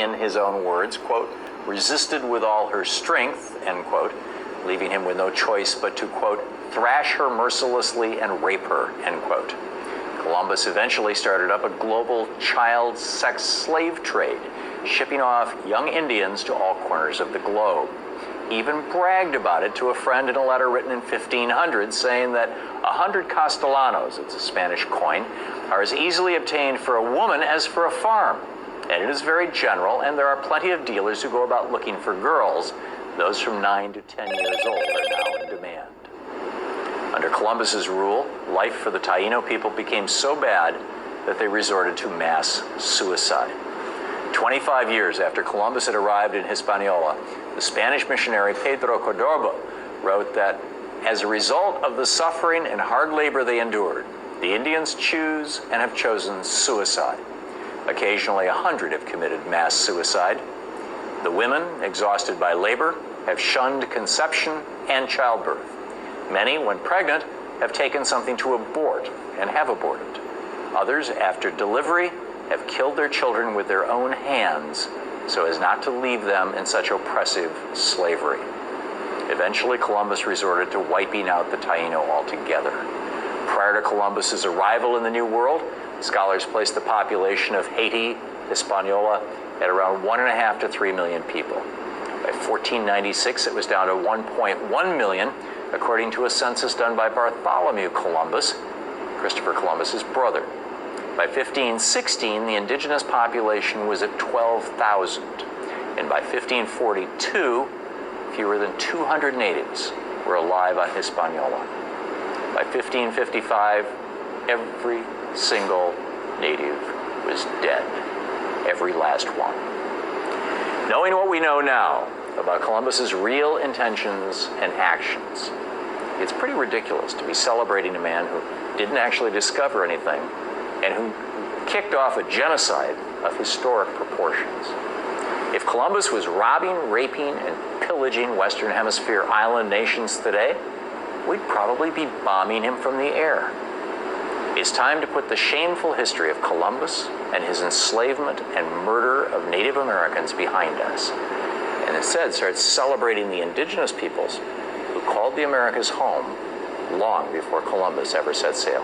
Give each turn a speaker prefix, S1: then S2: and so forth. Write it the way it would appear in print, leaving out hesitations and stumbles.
S1: in his own words, quote, resisted with all her strength, end quote, leaving him with no choice but to, quote, thrash her mercilessly and rape her, end quote. Columbus eventually started up a global child sex slave trade, shipping off young Indians to all corners of the globe. He even bragged about it to a friend in a letter written in 1500, saying that 100 castellanos, it's a Spanish coin, are as easily obtained for a woman as for a farm. And it is very general, and there are plenty of dealers who go about looking for girls. Those from 9 to 10 years old are now in demand. Under Columbus's rule, life for the Taino people became so bad that they resorted to mass suicide. 25 years after Columbus had arrived in Hispaniola, the Spanish missionary Pedro Cordoba wrote that as a result of the suffering and hard labor they endured, the Indians choose and have chosen suicide. Occasionally 100 have committed mass suicide. The women, exhausted by labor, have shunned conception and childbirth. Many, when pregnant, have taken something to abort and have aborted. Others, after delivery, have killed their children with their own hands so as not to leave them in such oppressive slavery. Eventually, Columbus resorted to wiping out the Taino altogether. Prior to Columbus's arrival in the New World, scholars placed the population of Haiti, Hispaniola, at around 1.5 to 3 million people. By 1496, it was down to 1.1 million, according to a census done by Bartholomew Columbus, Christopher Columbus's brother. By 1516, the indigenous population was at 12,000, and by 1542, fewer than 200 natives were alive on Hispaniola. By 1555, every single native was dead, every last one. Knowing what we know now about Columbus's real intentions and actions, it's pretty ridiculous to be celebrating a man who didn't actually discover anything and who kicked off a genocide of historic proportions. If Columbus was robbing, raping, and pillaging Western Hemisphere island nations today, we'd probably be bombing him from the air. It's time to put the shameful history of Columbus and his enslavement and murder of Native Americans behind us, and instead start celebrating the indigenous peoples who called the Americas home long before Columbus ever set sail.